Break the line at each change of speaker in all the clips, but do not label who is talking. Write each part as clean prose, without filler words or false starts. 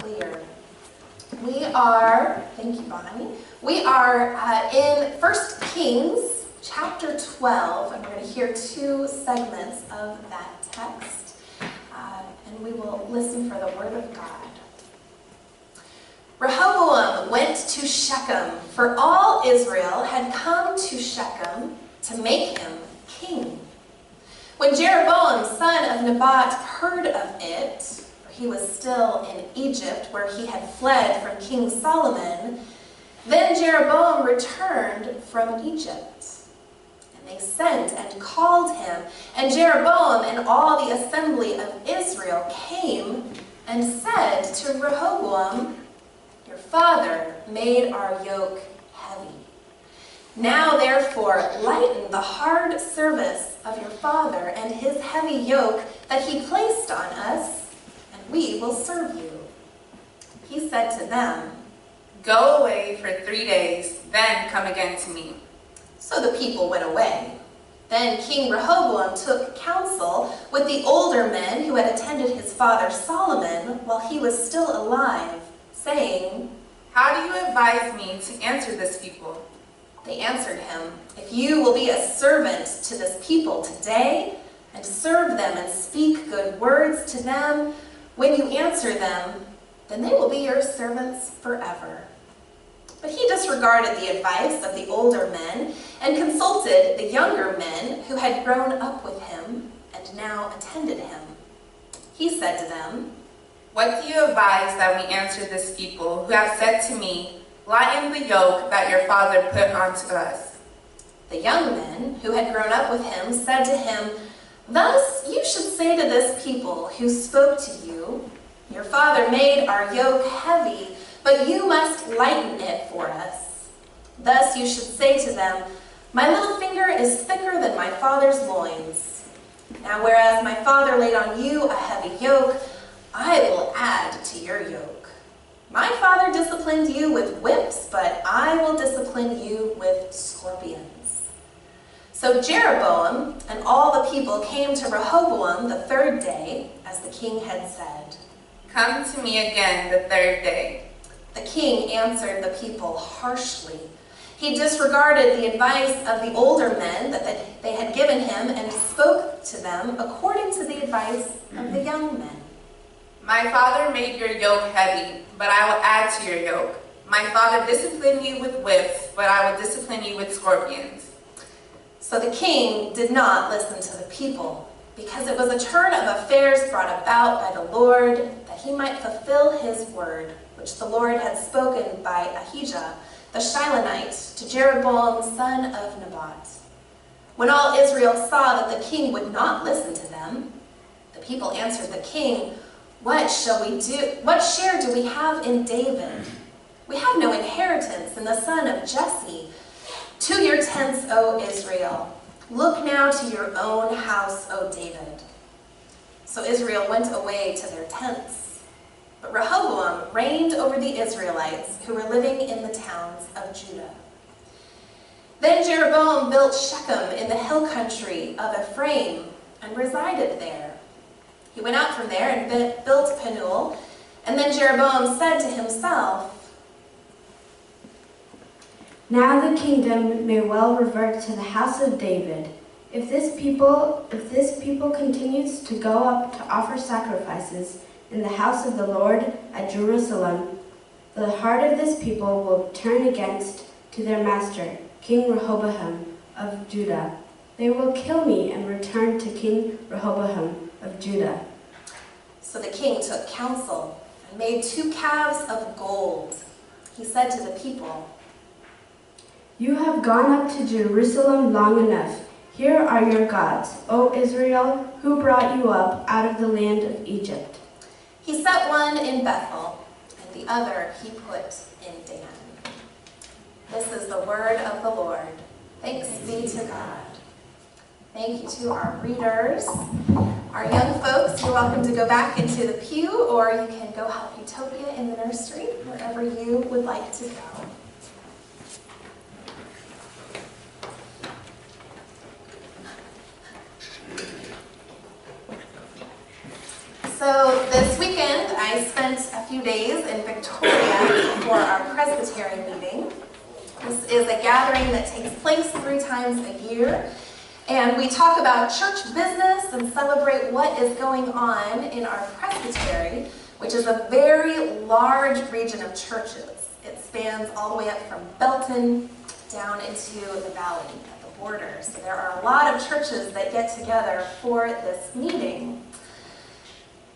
clear. Thank you, Bonnie. We are in 1 Kings chapter 12, and we're going to hear two segments of that text, and we will listen for the word of God. Rehoboam went to Shechem, for all Israel had come to Shechem to make him king. When Jeroboam, son of Nebat, heard of it, for he was still in Egypt, where he had fled from King Solomon, then Jeroboam returned from Egypt. And they sent and called him, and Jeroboam and all the assembly of Israel came and said to Rehoboam, "Your father made our yoke heavy. Now, therefore, lighten the hard service of your father and his heavy yoke that he placed on us, and we will serve you." He said to them,
"Go away for 3 days, then come again to me."
So the people went away. Then King Rehoboam took counsel with the older men who had attended his father Solomon while he was still alive, saying,
"How do you advise me to answer this people?"
They answered him, "If you will be a servant to this people today, and serve them and speak good words to them, when you answer them, then they will be your servants forever." But he disregarded the advice of the older men and consulted the younger men who had grown up with him and now attended him. He said to them,
"What do you advise that we answer this people who have said to me, 'Lighten the yoke that your father put onto us'?"
The young men who had grown up with him said to him, "Thus you should say to this people who spoke to you, 'Your father made our yoke heavy, but you must lighten it for us.' Thus you should say to them, 'My little finger is thicker than my father's loins. Now whereas my father laid on you a heavy yoke, I will add to your yoke. My father disciplined you with whips, but I will discipline you with scorpions.'" So Jeroboam and all the people came to Rehoboam the third day, as the king had said.
"Come to me again the third day."
The king answered the people harshly. He disregarded the advice of the older men that they had given him and spoke to them according to the advice of the young men.
"My father made your yoke heavy, but I will add to your yoke. My father disciplined you with whips, but I will discipline you with scorpions."
So the king did not listen to the people, because it was a turn of affairs brought about by the Lord, that he might fulfill his word, which the Lord had spoken by Ahijah the Shilonite to Jeroboam son of Nebat. When all Israel saw that the king would not listen to them, the people answered the king, "What shall we do? What share do we have in David? We have no inheritance in the son of Jesse. To your tents, O Israel. Look now to your own house, O David." So Israel went away to their tents. But Rehoboam reigned over the Israelites who were living in the towns of Judah. Then Jeroboam built Shechem in the hill country of Ephraim and resided there. He went out from there and built Penuel, and then Jeroboam said to himself,
"Now the kingdom may well revert to the house of David. If this people continues to go up to offer sacrifices in the house of the Lord at Jerusalem, the heart of this people will turn against to their master, King Rehoboam of Judah. They will kill me and return to King Rehoboam of Judah."
So the king took counsel and made 2 calves of gold. He said to the people,
"You have gone up to Jerusalem long enough. Here are your gods, O Israel, who brought you up out of the land of Egypt."
He set one in Bethel, and the other he put in Dan. This is the word of the Lord. Thanks be to God. Thank you to our readers. Our young folks, you're welcome to go back into the pew, or you can go help Utopia in the nursery, wherever you would like to go. So this weekend, I spent a few days in Victoria for our Presbytery meeting. This is a gathering that takes place 3 times a year, and we talk about church business and celebrate what is going on in our Presbytery, which is a very large region of churches. It spans all the way up from Belton down into the valley at the border. So there are a lot of churches that get together for this meeting.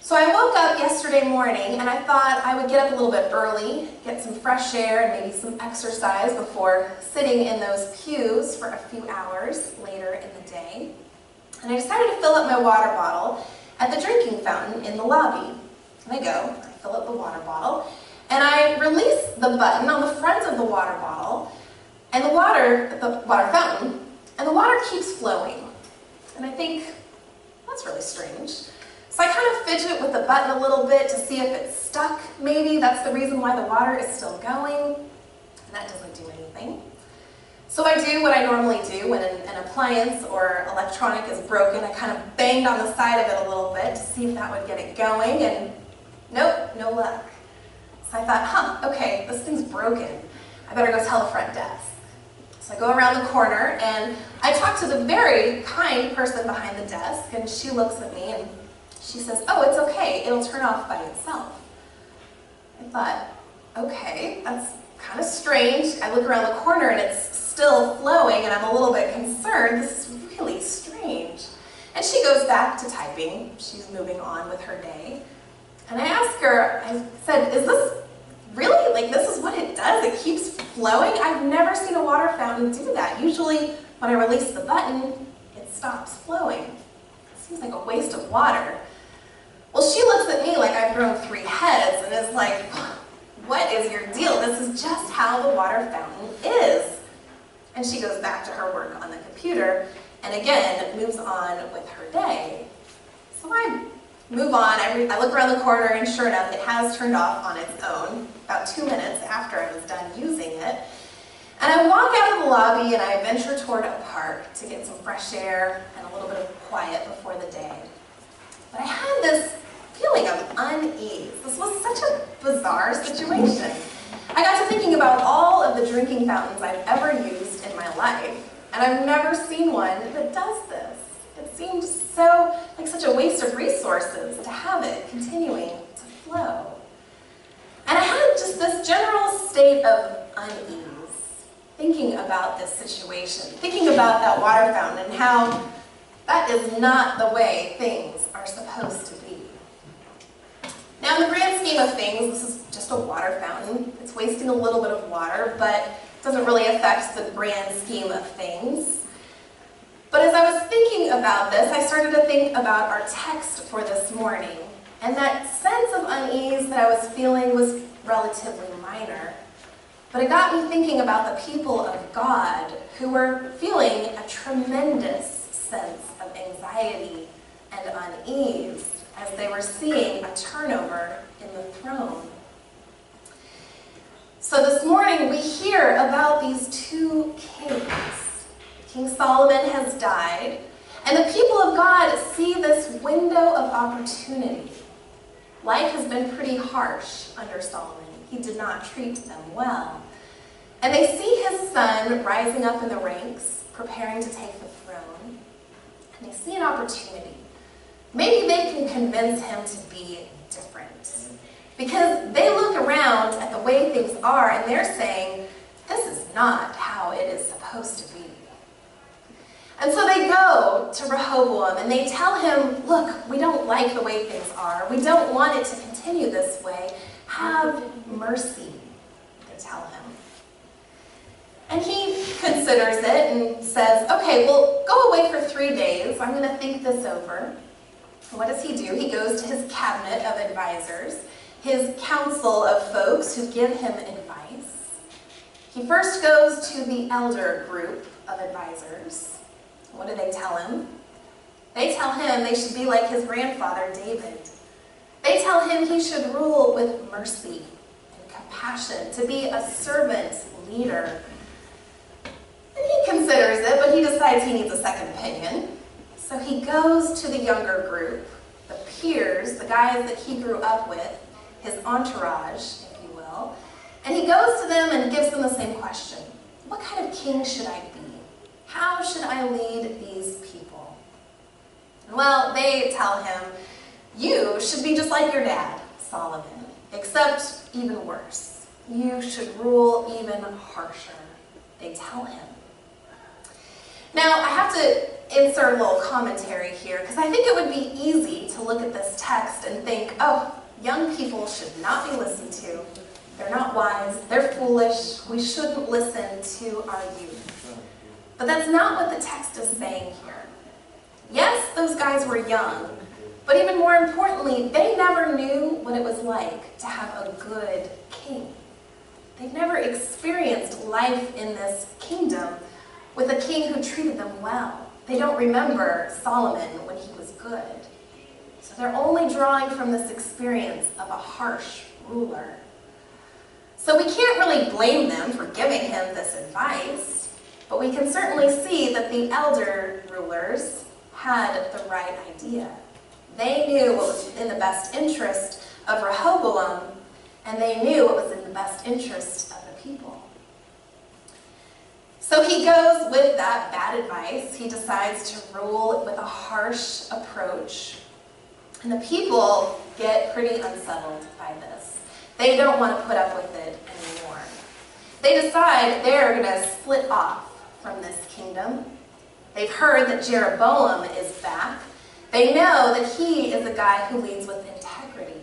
So I woke up yesterday morning and I thought I would get up a little bit early, get some fresh air and maybe some exercise before sitting in those pews for a few hours later in the day. And I decided to fill up my water bottle at the drinking fountain in the lobby. And I fill up the water bottle, and I release the button on the front of the water bottle, and the water fountain, and the water keeps flowing. And I think, that's really strange. So I kind of fidget with the button a little bit to see if it's stuck. Maybe that's the reason why the water is still going, and that doesn't do anything. So I do what I normally do when an appliance or electronic is broken. I kind of banged on the side of it a little bit to see if that would get it going, and nope, no luck. So I thought, okay, this thing's broken. I better go tell the front desk. So I go around the corner and I talk to the very kind person behind the desk, and she looks at me and she says, oh, it's okay, it'll turn off by itself. I thought, okay, that's kind of strange. I look around the corner and it's still flowing and I'm a little bit concerned. This is really strange. And she goes back to typing. She's moving on with her day. And I asked her, I said, is this really, like, this is what it does? It keeps flowing? I've never seen a water fountain do that. Usually when I release the button, it stops flowing. It seems like a waste of water. Well, she looks at me like I've grown 3 heads and is like, what is your deal? This is just how the water fountain is. And she goes back to her work on the computer and again moves on with her day. So I move on, I look around the corner and sure enough, it has turned off on its own about 2 minutes after I was done using it. And I walk out of the lobby and I venture toward a park to get some fresh air and a little bit of quiet before the day. But I had this feeling of unease. This was such a bizarre situation. I got to thinking about all of the drinking fountains I've ever used in my life, and I've never seen one that does this. It seemed so like such a waste of resources to have it continuing to flow. And I had just this general state of unease, thinking about this situation, thinking about that water fountain and how that is not the way things are supposed to be. Now, in the grand scheme of things, this is just a water fountain. It's wasting a little bit of water, but it doesn't really affect the grand scheme of things. But as I was thinking about this, I started to think about our text for this morning. And that sense of unease that I was feeling was relatively minor. But it got me thinking about the people of God who were feeling a tremendous sense of anxiety and unease as they were seeing a turnover in the throne. So this morning we hear about these 2 kings. King Solomon has died, and the people of God see this window of opportunity. Life has been pretty harsh under Solomon. He did not treat them well. And they see his son rising up in the ranks, preparing to take the throne, and they see an opportunity. Maybe they can convince him to be different. Because they look around at the way things are and they're saying, this is not how it is supposed to be. And so they go to Rehoboam and they tell him, look, we don't like the way things are. We don't want it to continue this way. Have mercy, they tell him. And he considers it and says, okay, well, go away for 3 days. I'm going to think this over. What does he do? He goes to his cabinet of advisors, his council of folks who give him advice. He first goes to the elder group of advisors. What do they tell him? They tell him they should be like his grandfather, David. They tell him he should rule with mercy and compassion, to be a servant leader. And he considers it, but he decides he needs a second opinion. So he goes to the younger group, the peers, the guys that he grew up with, his entourage, if you will, and he goes to them and gives them the same question. What kind of king should I be? How should I lead these people? Well, they tell him, you should be just like your dad, Solomon, except even worse. You should rule even harsher, they tell him. Now, I have to insert a little commentary here, because I think it would be easy to look at this text and think, oh, young people should not be listened to. They're not wise, they're foolish, we shouldn't listen to our youth. But that's not what the text is saying here. Yes, those guys were young, but even more importantly, they never knew what it was like to have a good king. They've never experienced life in this kingdom with a king who treated them well. They don't remember Solomon when he was good. So they're only drawing from this experience of a harsh ruler. So we can't really blame them for giving him this advice, but we can certainly see that the elder rulers had the right idea. They knew what was in the best interest of Rehoboam, and they knew what was in the best interest of the people. So he goes with that bad advice. He decides to rule with a harsh approach. And the people get pretty unsettled by this. They don't want to put up with it anymore. They decide they're going to split off from this kingdom. They've heard that Jeroboam is back. They know that he is a guy who leads with integrity.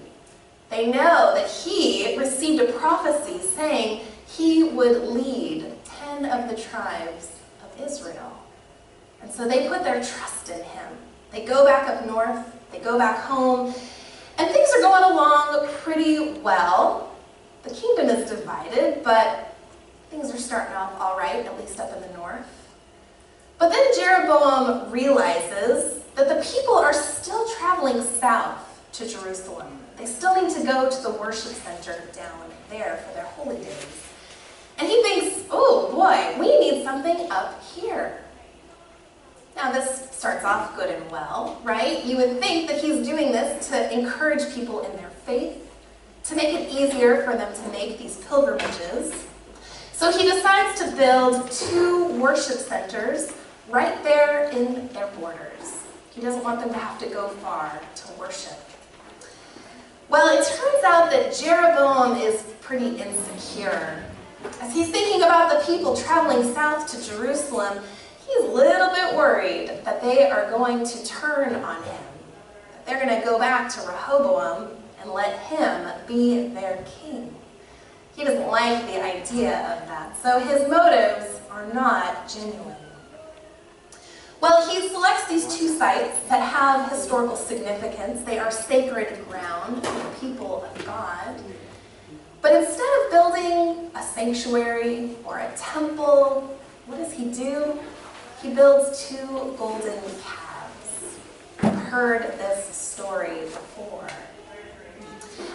They know that he received a prophecy saying he would lead 10 of the tribes of Israel. And so they put their trust in him. They go back up north, they go back home, and things are going along pretty well. The kingdom is divided, but things are starting off all right, at least up in the north. But then Jeroboam realizes that the people are still traveling south to Jerusalem. They still need to go to the worship center down there for their holy days. And he thinks, oh boy, we need something up here. Now this starts off good and well, right? You would think that he's doing this to encourage people in their faith, to make it easier for them to make these pilgrimages. So he decides to build 2 worship centers right there in their borders. He doesn't want them to have to go far to worship. Well, it turns out that Jeroboam is pretty insecure. As he's thinking about the people traveling south to Jerusalem, he's a little bit worried that they are going to turn on him, that they're going to go back to Rehoboam and let him be their king. He doesn't like the idea of that, so his motives are not genuine. Well, he selects these 2 sites that have historical significance. They are sacred ground for the people of God. But instead of building a sanctuary or a temple, what does he do? He builds 2 golden calves. I've heard this story before.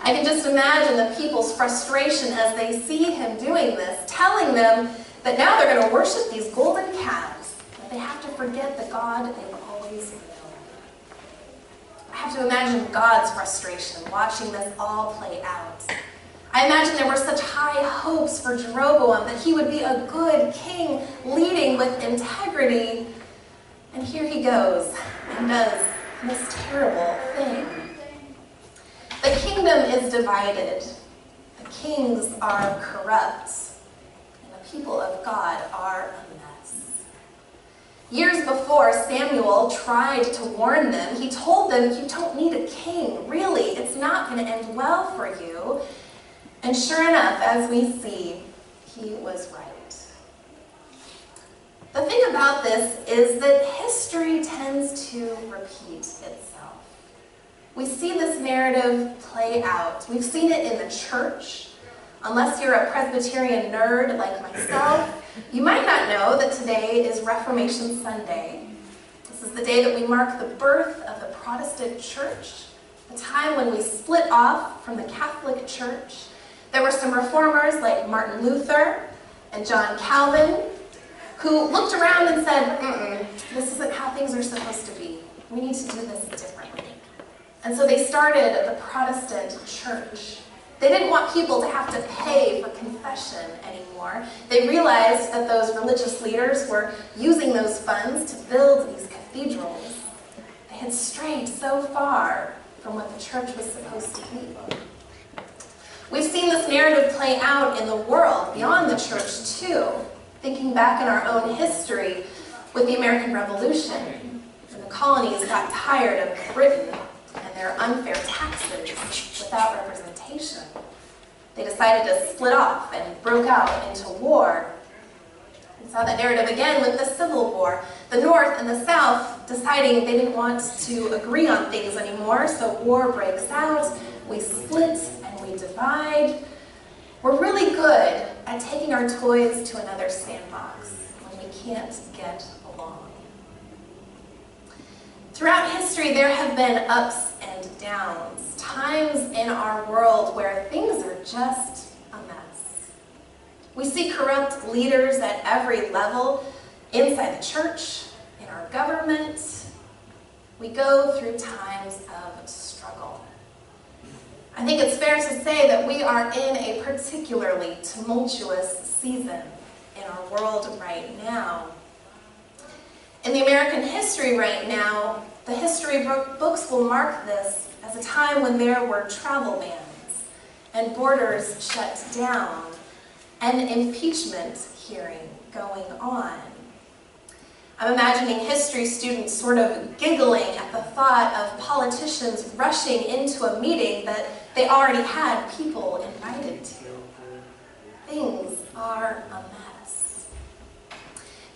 I can just imagine the people's frustration as they see him doing this, telling them that now they're going to worship these golden calves, that they have to forget the God they've always known. I have to imagine God's frustration watching this all play out. I imagine there were such high hopes for Jeroboam that he would be a good king leading with integrity. And here he goes and does this terrible thing. The kingdom is divided. The kings are corrupt. And the people of God are a mess. Years before, Samuel tried to warn them. He told them, you don't need a king. Really, it's not going to end well for you. And sure enough, as we see, he was right. The thing about this is that history tends to repeat itself. We see this narrative play out. We've seen it in the church. Unless you're a Presbyterian nerd like myself, you might not know that today is Reformation Sunday. This is the day that we mark the birth of the Protestant church, the time when we split off from the Catholic Church. There were some reformers like Martin Luther and John Calvin who looked around and said, this isn't how things are supposed to be. We need to do this differently. And so they started the Protestant church. They didn't want people to have to pay for confession anymore. They realized that those religious leaders were using those funds to build these cathedrals. They had strayed so far from what the church was supposed to be. We've seen this narrative play out in the world, beyond the church too. Thinking back in our own history with the American Revolution, when the colonies got tired of Britain and their unfair taxes without representation. They decided to split off and broke out into war. We saw that narrative again with the Civil War. The North and the South deciding they didn't want to agree on things anymore, so war breaks out, we split and we divide. We're really good at taking our toys to another sandbox when we can't get along. Throughout history, there have been ups and downs, times in our world where things are just a mess. We see corrupt leaders at every level, inside the church, in our government. We go through times of struggle. I think it's fair to say that we are in a particularly tumultuous season in our world right now. In the American history right now, the history books will mark this as a time when there were travel bans and borders shut down and impeachment hearing going on. I'm imagining history students sort of giggling at the thought of politicians rushing into a meeting that they already had people invited to. Things are a mess.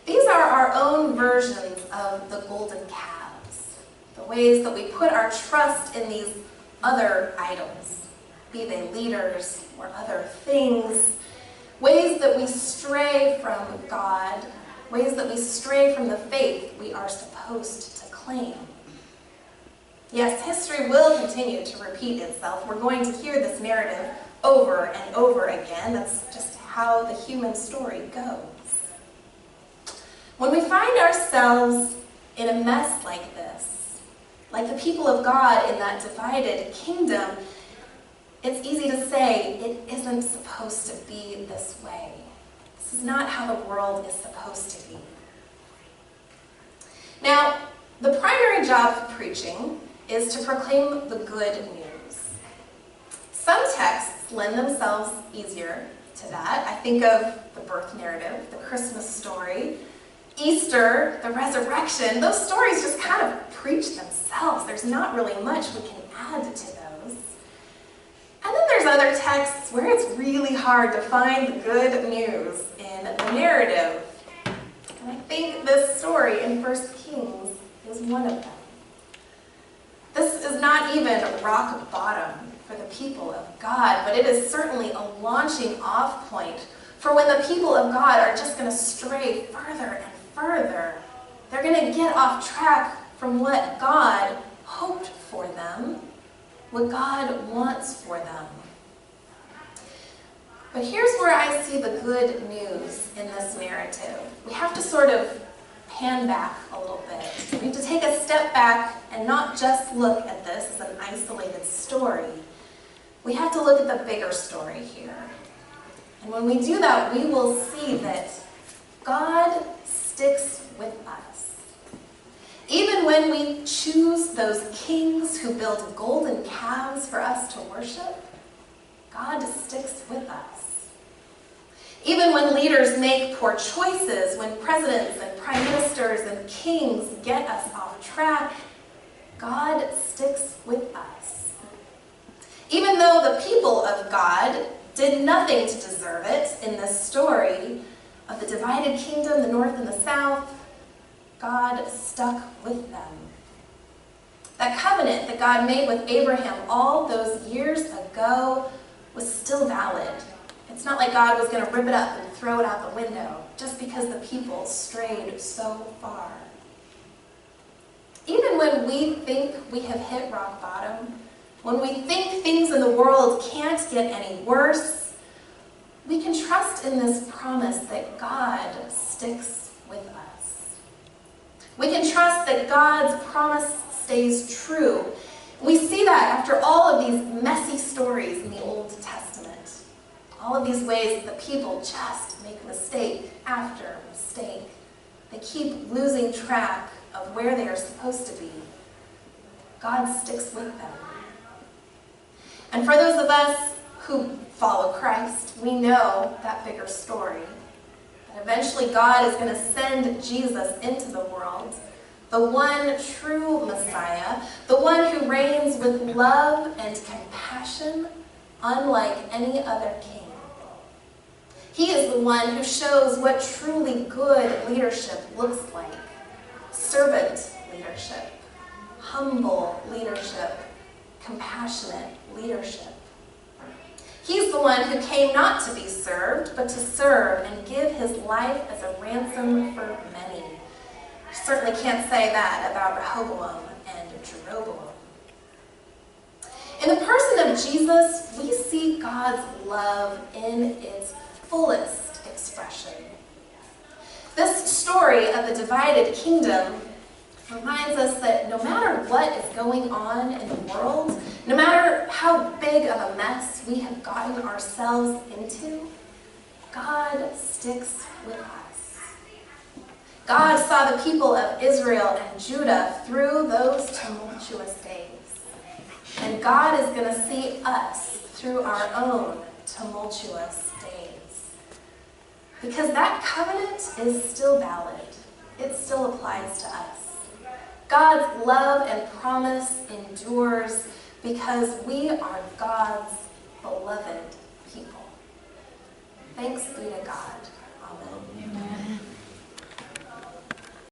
These are our own versions of the golden calves, the ways that we put our trust in these other idols, be they leaders or other things, ways that we stray from God, ways that we stray from the faith we are supposed to claim. Yes, history will continue to repeat itself. We're going to hear this narrative over and over again. That's just how the human story goes. When we find ourselves in a mess like this, like the people of God in that divided kingdom, it's easy to say it isn't supposed to be this way. This is not how the world is supposed to be. Now, the primary job of preaching is to proclaim the good news. Some texts lend themselves easier to that. I think of the birth narrative, the Christmas story, Easter, the resurrection. Those stories just kind of preach themselves. There's not really much we can add to those. And then there's other texts where it's really hard to find the good news in the narrative. And I think this story in 1 Kings is one of them. This is not even rock bottom for the people of God, but it is certainly a launching off point for when the people of God are just going to stray further and further. They're going to get off track from what God hoped for them, what God wants for them. But here's where I see the good news in this narrative. We have to sort of pan back a little bit. We need to take a step back and not just look at this as an isolated story. We have to look at the bigger story here. And when we do that, we will see that God sticks with us. Even when we choose those kings who build golden calves for us to worship, God sticks with us. Even when leaders make poor choices, when presidents and prime ministers and kings get us off track, God sticks with us. Even though the people of God did nothing to deserve it in this story of the divided kingdom, the north and the south, God stuck with them. That covenant that God made with Abraham all those years ago was still valid. It's not like God was going to rip it up and throw it out the window just because the people strayed so far. Even when we think we have hit rock bottom, when we think things in the world can't get any worse, we can trust in this promise that God sticks with us. We can trust that God's promise stays true, We see that after all of these messy stories in the Old Testament. All of these ways that the people just make mistake after mistake. They keep losing track of where they are supposed to be. God sticks with them. And for those of us who follow Christ, we know that bigger story. That eventually God is going to send Jesus into the world, the one true Messiah, the one who reigns with love and compassion unlike any other king. He is the one who shows what truly good leadership looks like. Servant leadership, humble leadership, compassionate leadership. He's the one who came not to be served, but to serve and give his life as a ransom for many. You certainly can't say that about Rehoboam and Jeroboam. In the person of Jesus, we see God's love in its fullest expression. This story of the divided kingdom reminds us that no matter what is going on in the world, no matter how big of a mess we have gotten ourselves into, God sticks with us. God saw the people of Israel and Judah through those tumultuous days. And God is going to see us through our own tumultuous days. Because that covenant is still valid. It still applies to us. God's love and promise endures because we are God's beloved people. Thanks be to God.